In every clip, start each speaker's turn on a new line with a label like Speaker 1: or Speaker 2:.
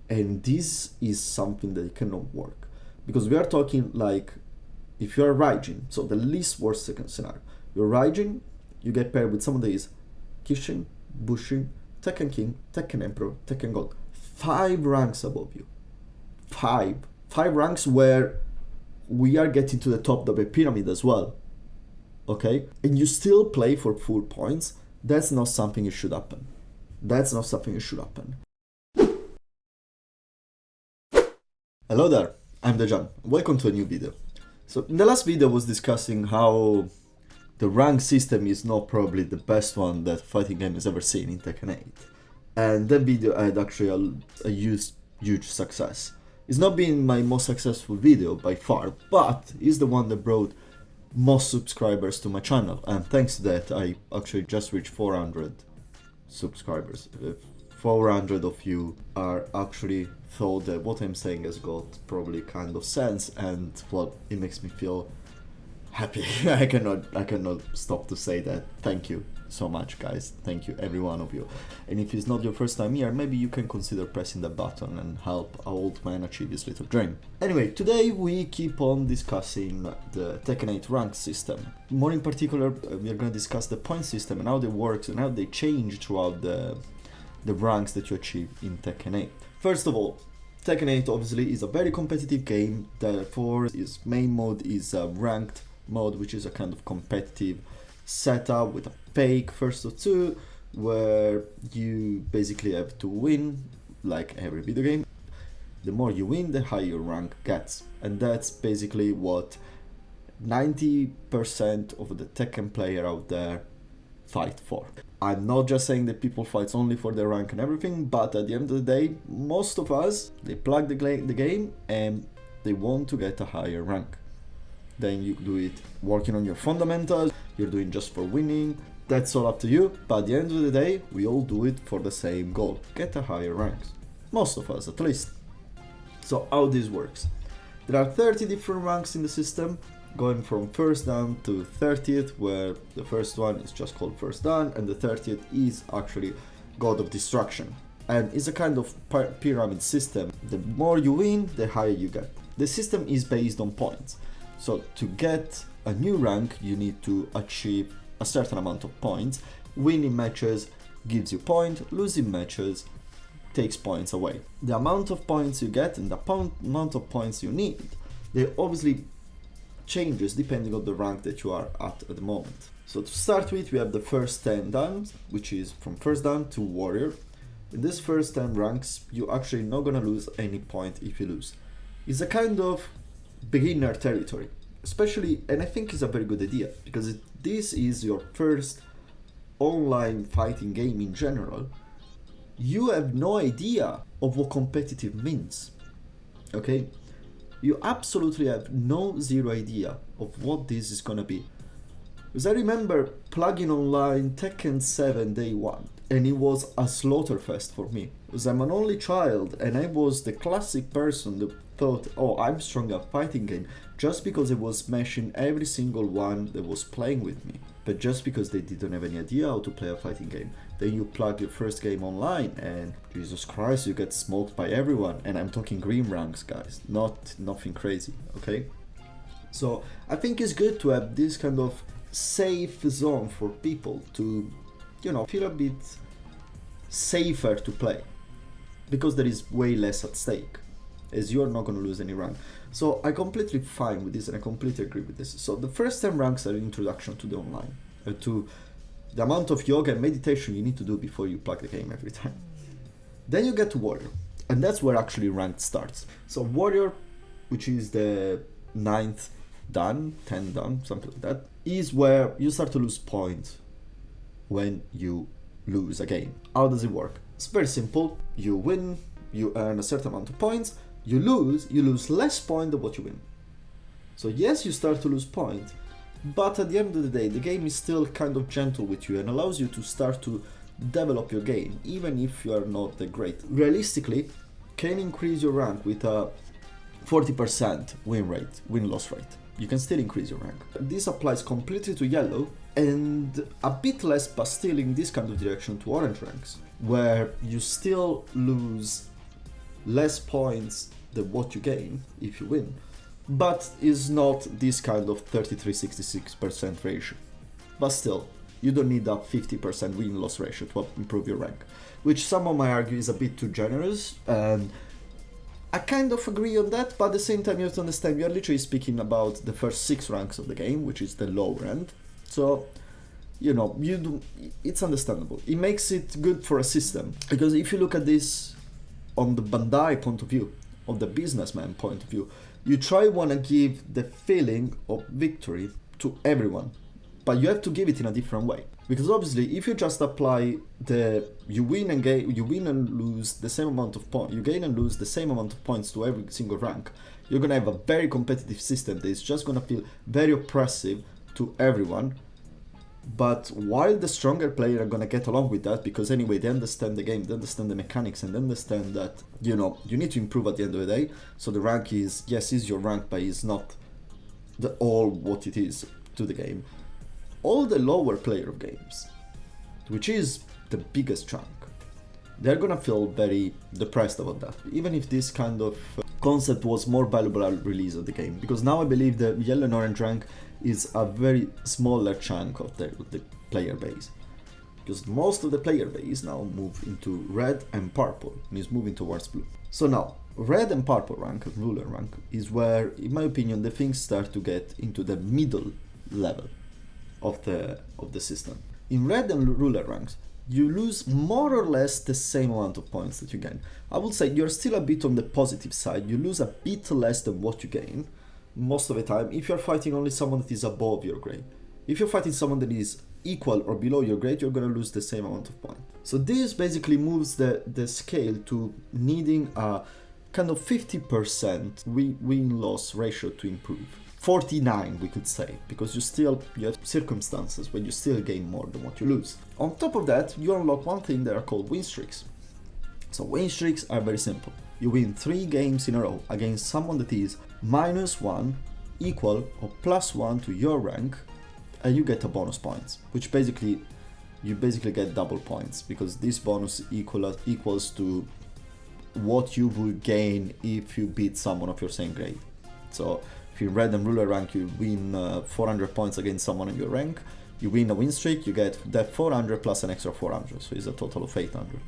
Speaker 1: And this is something that cannot work. Because we are talking like, if you are Raijin, so the least worst second scenario, you're Raijin, you get paired with someone that is Kishin, Bushin, Tekken King, Tekken Emperor, Tekken God. 5 ranks above you. 5. 5 ranks where we are getting to the top of the pyramid as well. Okay? And you still play for full points. That's not something that should happen. That's not something that should happen. Hello there, I'm Dejan. Welcome to a new video. So in the last video I was discussing how the rank system is not probably the best one that fighting game has ever seen in Tekken 8. And that video had actually a huge success. It's not been my most successful video by far, but it's the one that brought most subscribers to my channel, and thanks to that I actually just reached 400 subscribers. 400 of you are actually thought that what I'm saying has got probably kind of sense, and well, it makes me feel happy. I cannot stop to say that. Thank you so much, guys. Thank you, every one of you. And if it's not your first time here, maybe you can consider pressing the button and help our old man achieve his little dream. Anyway, today we keep on discussing the Tekken 8 rank system. More in particular, we are going to discuss the point system and how they works and how they change throughout the ranks that you achieve in Tekken 8. First of all, Tekken 8 obviously is a very competitive game, therefore its main mode is a ranked mode, which is a kind of competitive setup with a fake first of 2, where you basically have to win, like every video game. The more you win, the higher your rank gets, and that's basically what 90% of the Tekken player out there fight for. I'm not just saying that people fight only for their rank and everything, but at the end of the day, most of us, they plug the game and they want to get a higher rank. Then you do it working on your fundamentals, you're doing just for winning, that's all up to you, but at the end of the day, we all do it for the same goal, get a higher rank. Most of us at least. So how this works? There are 30 different ranks in the system, going from first dan to 30th, where the first one is just called first dan, and the 30th is actually God of Destruction. And it's a kind of pyramid system. The more you win, the higher you get. The system is based on points. So to get a new rank, you need to achieve a certain amount of points. Winning matches gives you points, losing matches takes points away. The amount of points you get and the amount of points you need, they obviously changes depending on the rank that you are at the moment. So to start with, we have the first 10 dans, which is from first dan to warrior. In this first 10 ranks, you're actually not gonna lose any point if you lose. It's a kind of beginner territory, especially, and I think it's a very good idea, because this is your first online fighting game in general. You have no idea of what competitive means, okay? You absolutely have zero idea of what this is gonna be. Because I remember plugging online Tekken 7 day 1, and it was a slaughterfest for me. Because I'm an only child, and I was the classic person that thought, oh, I'm strong at fighting game, just because I was smashing every single one that was playing with me. But just because they didn't have any idea how to play a fighting game. Then you plug your first game online and Jesus Christ, you get smoked by everyone. And I'm talking green ranks, guys, nothing crazy, okay? So I think it's good to have this kind of safe zone for people to, you know, feel a bit safer to play, because there is way less at stake, as you're not going to lose any rank. So I completely fine with this, and I completely agree with this. So the first 10 ranks are an introduction to the online, to the amount of yoga and meditation you need to do before you plug the game every time. Then you get to warrior, and that's where actually ranked starts. So warrior, which is the 9th dan, 10th dan, something like that, is where you start to lose points when you lose a game. How does it work? It's very simple. You win, you earn a certain amount of points. You lose less points than what you win. So yes, you start to lose points, but at the end of the day, the game is still kind of gentle with you and allows you to start to develop your game, even if you are not that great. Realistically, can increase your rank with a 40% win-loss rate. You can still increase your rank. This applies completely to yellow, and a bit less, but still in this kind of direction, to orange ranks, where you still lose less points than what you gain if you win, but is not this kind of 33-66% ratio. But still, you don't need a 50% win-loss ratio to improve your rank, which someone might argue is a bit too generous, and I kind of agree on that, but at the same time you have to understand we are literally speaking about the first 6 ranks of the game, which is the lower end. So, it's understandable. It makes it good for a system, because if you look at this on the Bandai point of view, of the businessman point of view, you want to give the feeling of victory to everyone, but you have to give it in a different way. Because obviously, if you just apply you win and lose the same amount of points, you gain and lose the same amount of points to every single rank, you're gonna have a very competitive system that is just gonna feel very oppressive to everyone. But while the stronger player are gonna get along with that, because anyway they understand the game, they understand the mechanics, and they understand that you need to improve at the end of the day. So the rank is your rank, but it's not all what it is to the game. All the lower player of games, which is the biggest chunk, they're gonna feel very depressed about that, even if this kind of concept was more valuable at release of the game, because now I believe the yellow and orange rank is a very smaller chunk of the player base, because most of the player base now move into red and purple and is moving towards blue. So now red and purple rank, ruler rank, is where, in my opinion, the things start to get into the middle level of the system. In red and ruler ranks, you lose more or less the same amount of points that you gain. I would say you're still a bit on the positive side. You lose a bit less than what you gain most of the time if you're fighting only someone that is above your grade. If you're fighting someone that is equal or below your grade, you're gonna lose the same amount of points. So this basically moves the scale to needing a kind of 50% win-loss ratio to improve. 49 we could say, because you have circumstances where you still gain more than what you lose. On top of that, you unlock one thing that are called win streaks. So win streaks are very simple. You win 3 games in a row against someone that is -1, equal or +1 to your rank, and you get a bonus points, which you basically get double points, because this bonus equals to what you would gain if you beat someone of your same grade. So if you're red and ruler rank, you win 400 points against someone in your rank, you win a win streak, you get that 400 plus an extra 400, so it's a total of 800.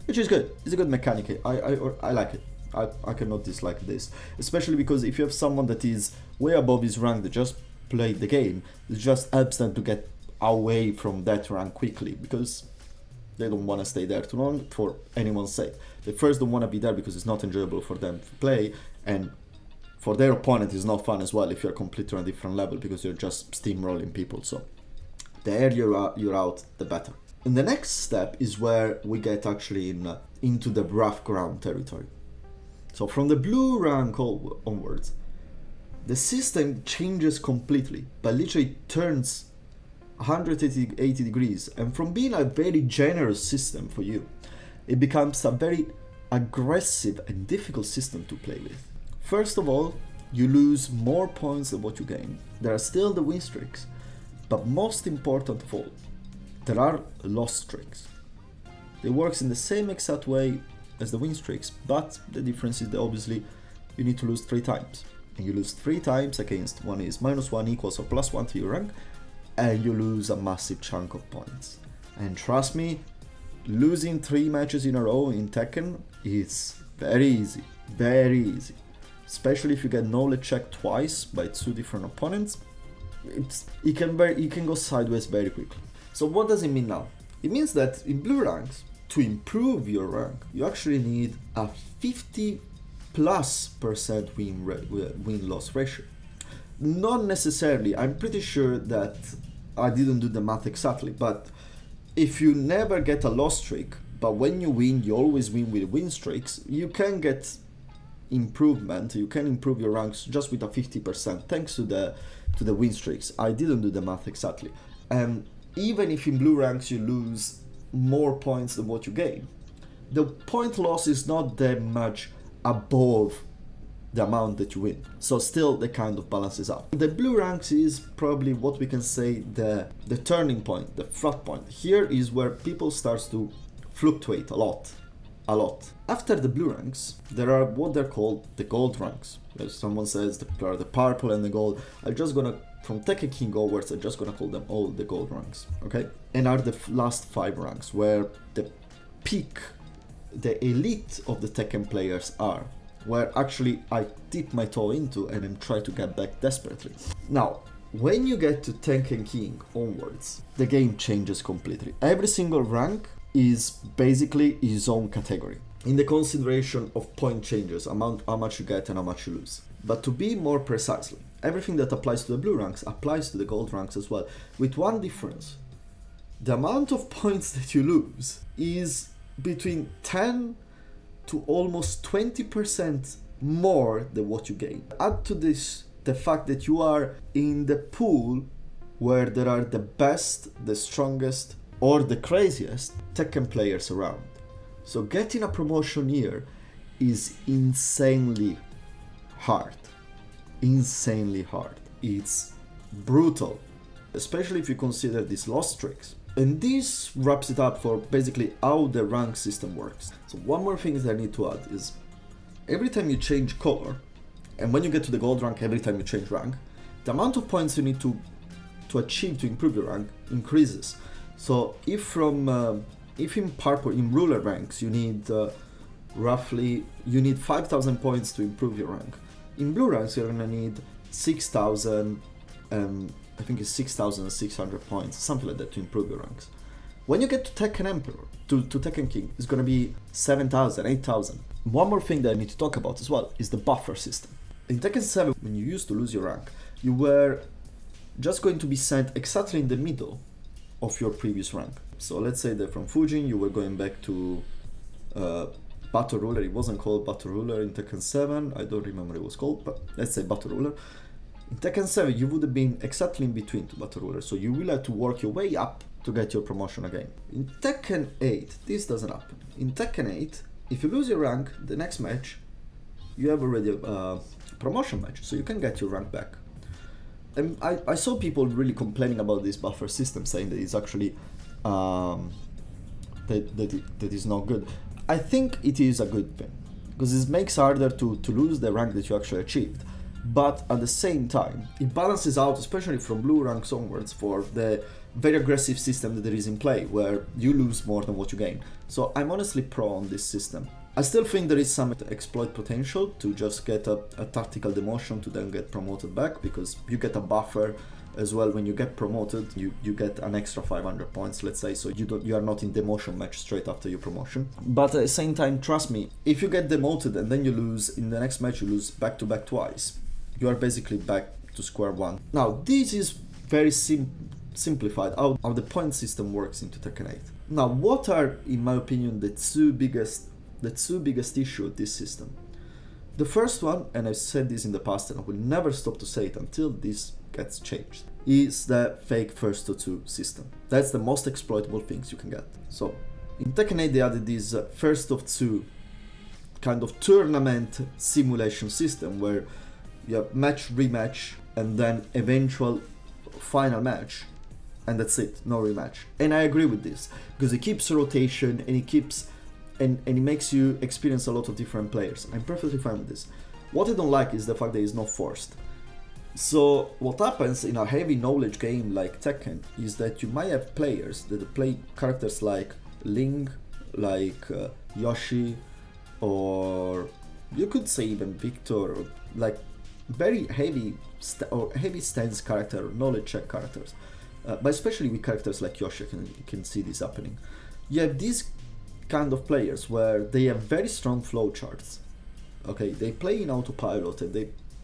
Speaker 1: Which is good, it's a good mechanic, I like it. I cannot dislike this, especially because if you have someone that is way above his rank that just played the game, it just helps them to get away from that rank quickly, because they don't want to stay there too long for anyone's sake. They first don't want to be there because it's not enjoyable for them to play, and for their opponent it's not fun as well if you're completely on a different level, because you're just steamrolling people. So the earlier you're out, the better. And the next step is where we get actually into the rough ground territory. So from the blue rank onwards, the system changes completely, but literally turns 180 degrees, and from being a very generous system for you, it becomes a very aggressive and difficult system to play with. First of all, you lose more points than what you gain. There are still the win streaks, but most important of all, there are loss streaks. It works in the same exact way as the win streaks, but the difference is that obviously you need to lose 3 times. And you lose 3 times against one is -1 equals or +1 to your rank, and you lose a massive chunk of points. And trust me, losing 3 matches in a row in Tekken is very easy, very easy. Especially if you get knowledge checked twice by 2 different opponents, it can go sideways very quickly. So what does it mean now? It means that in blue ranks, to improve your rank, you actually need a 50+% win-loss ratio. Not necessarily, I'm pretty sure that I didn't do the math exactly, but if you never get a loss streak, but when you win, you always win with win streaks, you can get improvement, you can improve your ranks just with a 50% thanks to the win streaks. I didn't do the math exactly. And even if in blue ranks you lose more points than what you gain, the point loss is not that much above the amount that you win, so still the kind of balances out. The blue ranks is probably what we can say the turning point, the flat point. Here is where people starts to fluctuate a lot a lot. After the blue ranks, there are what they're called the gold ranks. As someone says, there are the purple and the gold. I'm just gonna, from Tekken King onwards, I'm just gonna call them all the gold ranks, okay? And are the last 5 ranks, where the peak, the elite of the Tekken players are, where actually I dip my toe into and I'm trying to get back desperately. Now, when you get to Tekken King onwards, the game changes completely. Every single rank is basically its own category in the consideration of point changes, how much you get and how much you lose. But to be more precisely, everything that applies to the blue ranks applies to the gold ranks as well, with one difference. The amount of points that you lose is between 10 to almost 20% more than what you gain. Add to this the fact that you are in the pool where there are the best, the strongest, or the craziest Tekken players around. So getting a promotion here is insanely hard. Insanely hard. It's brutal, especially if you consider these loss streaks. And this wraps it up for basically how the rank system works. So one more thing that I need to add is every time you change color, and when you get to the gold rank, every time you change rank, the amount of points you need to achieve to improve your rank increases. So if in purple, in ruler ranks, you need roughly 5,000 points to improve your rank. In blue ranks, you're gonna need 6,000, I think it's 6,600 points, something like that, to improve your ranks. When you get to Tekken Emperor, to Tekken King, it's gonna be 7,000, 8,000. One more thing that I need to talk about as well is the buffer system. In Tekken 7, when you used to lose your rank, you were just going to be sent exactly in the middle of your previous rank. So let's say that from Fujin you were going back to Battle Ruler. It wasn't called Battle Ruler in Tekken 7, I don't remember what it was called, but let's say Battle Ruler. In Tekken 7 you would have been exactly in between two Battle Rulers, so you will have to work your way up to get your promotion again. In Tekken 8 this doesn't happen. In Tekken 8, if you lose your rank, the next match you have already a promotion match, so you can get your rank back. And I saw people really complaining about this buffer system, saying that it's actually that is not good. I think it is a good thing, because it makes harder to lose the rank that you actually achieved. But at the same time, it balances out, especially from blue ranks onwards, for the very aggressive system that there is in play, where you lose more than what you gain. So I'm honestly pro on this system. I still think there is some exploit potential to just get a tactical demotion to then get promoted back, because you get a buffer as well. When you get promoted, you get an extra 500 points, let's say, so you are not in demotion match straight after your promotion. But at the same time, trust me, if you get demoted and then you lose in the next match, you lose back to back twice, you are basically back to square one. Now this is very simplified how the point system works into Tekken 8. Now what are, in my opinion, the two biggest issue with this system? The first one, and I've said this in the past and I will never stop to say it until this gets changed, is the fake first to two system. That's the most exploitable things you can get. So in Tekken 8 they added this first of two kind of tournament simulation system, where you have match, rematch, and then eventual final match, and that's it, no rematch. And I agree with this, because it keeps rotation and it keeps and it makes you experience a lot of different players. I'm perfectly fine with this. What I don't like is the fact that it's not forced. So what happens in a heavy knowledge game like Tekken is that you might have players that play characters like Ling, like Yoshi, or you could say even Victor, or like very heavy stance character, knowledge check characters. But especially with characters like Yoshi, you can see this happening. You have these kind of players where they have very strong flowcharts. Okay, they play in autopilot and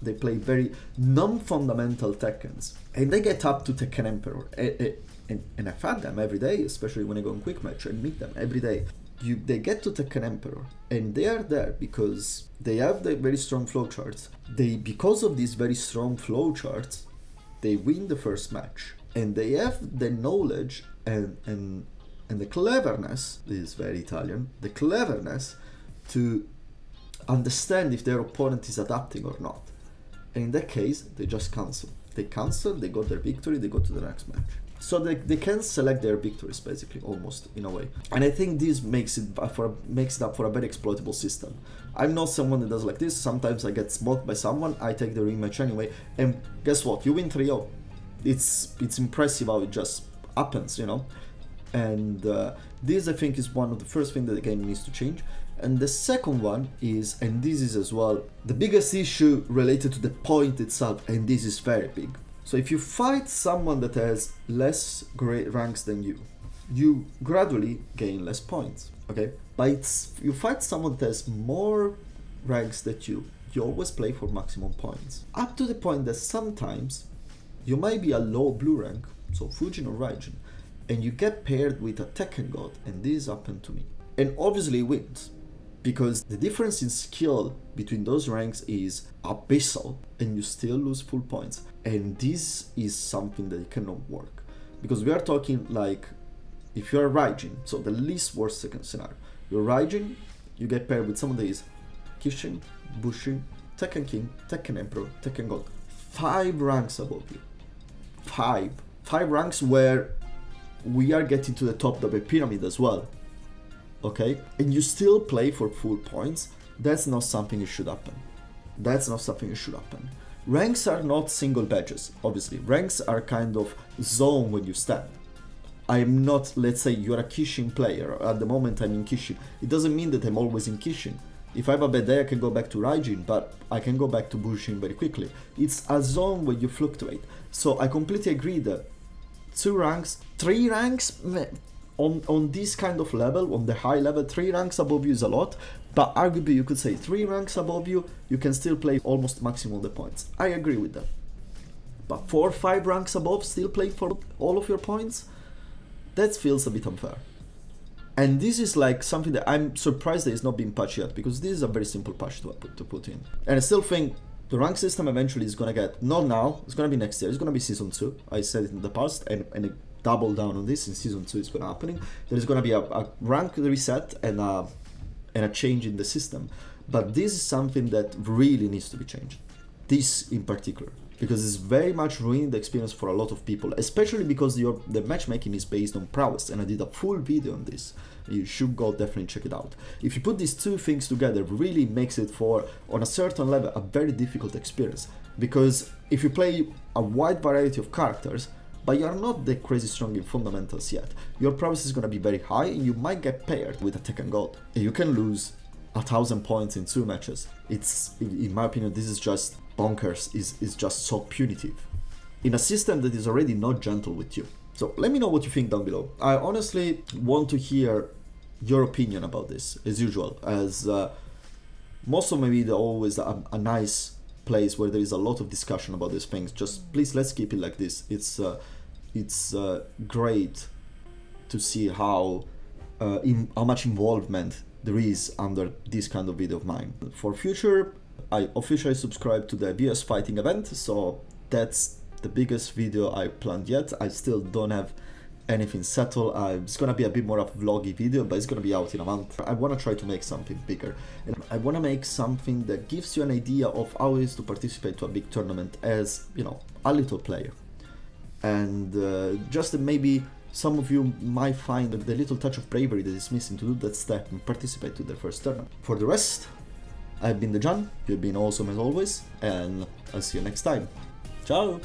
Speaker 1: they play very non-fundamental Tekkens, and they get up to Tekken Emperor. And I've had them every day, especially when I go on quick match and meet them every day. They get to Tekken Emperor and they are there because they have the very strong flowcharts. Because of these very strong flowcharts, they win the first match, and they have the knowledge and the cleverness, this is very Italian, the cleverness to understand if their opponent is adapting or not. And in that case, they just cancel. They cancel, they got their victory, they go to the next match. So they can select their victories basically, almost in a way. And I think this makes it up for a very exploitable system. I'm not someone that does like this. Sometimes I get smoked by someone, I take the rematch anyway, and guess what? You win 3-0. It's impressive how it just happens, you know. And this I think is one of the first things that the game needs to change. And the second one is, and this is as well the biggest issue related to the point itself, and this is very big. So if you fight someone that has less great ranks than you gradually gain less points, okay? But you fight someone that has more ranks than you always play for maximum points. Up to the point that sometimes you might be a low blue rank, so Fujin or Raijin, and you get paired with a Tekken god, and this happened to me. And obviously it wins, because the difference in skill between those ranks is abyssal, and you still lose full points. And this is something that cannot work, because we are talking like, if you're Raijin, so the least worst second scenario, you're Raijin, you get paired with someone that is Kishin, Bushin, Tekken King, Tekken Emperor, Tekken God, 5 ranks above you. 5 ranks where we are getting to the top of the pyramid as well, okay? And you still play for full points. That's not something that should happen. That's not something that should happen. Ranks are not single badges, obviously. Ranks are kind of zone when you stand. I am not, let's say you're a Kishin player, at the moment I'm in Kishin. It doesn't mean that I'm always in Kishin. If I have a bad day I can go back to Raijin, but I can go back to Bushin very quickly. It's a zone where you fluctuate. So I completely agree that 2 ranks, 3 ranks on this kind of level, on the high level, 3 ranks above you is a lot, but arguably you could say 3 ranks above you, you can still play almost maximum the points. I agree with that. But 4 or 5 ranks above, still play for all of your points? That feels a bit unfair. And this is like something that I'm surprised that it's not being patched yet, because this is a very simple patch to put in. And I still think the rank system eventually is gonna get, not now, it's gonna be next year, it's gonna be season 2. I said it in the past, and I double down on this, in season 2 it's gonna happen. There is gonna be a rank reset and a change in the system. But this is something that really needs to be changed. This in particular. Because it's very much ruining the experience for a lot of people, especially because the matchmaking is based on prowess, and I did a full video on this. You should go definitely check it out. If you put these two things together, it really makes it for, on a certain level, a very difficult experience. Because if you play a wide variety of characters, but you're not that crazy strong in fundamentals yet, your prowess is going to be very high, and you might get paired with a Tekken God. And you can lose 1,000 points in 2 matches. It's, in my opinion, this is just bonkers, is just so punitive in a system that is already not gentle with you. So let me know what you think down below. I honestly want to hear your opinion about this, as usual, as most of my video always a nice place where there is a lot of discussion about these things. Just please, let's keep it like this. It's great to see how much involvement there is under this kind of video of mine. For future, I officially subscribed to the VS Fighting event, so that's the biggest video I planned yet. I still don't have anything settled. It's gonna be a bit more of a vloggy video, but it's gonna be out in a month. I wanna try to make something bigger, and I wanna make something that gives you an idea of how it is to participate to a big tournament as, you know, a little player. And just that maybe some of you might find the little touch of bravery that is missing to do that step and participate to their first tournament. For the rest, I've been the John, you've been awesome as always, and I'll see you next time. Ciao!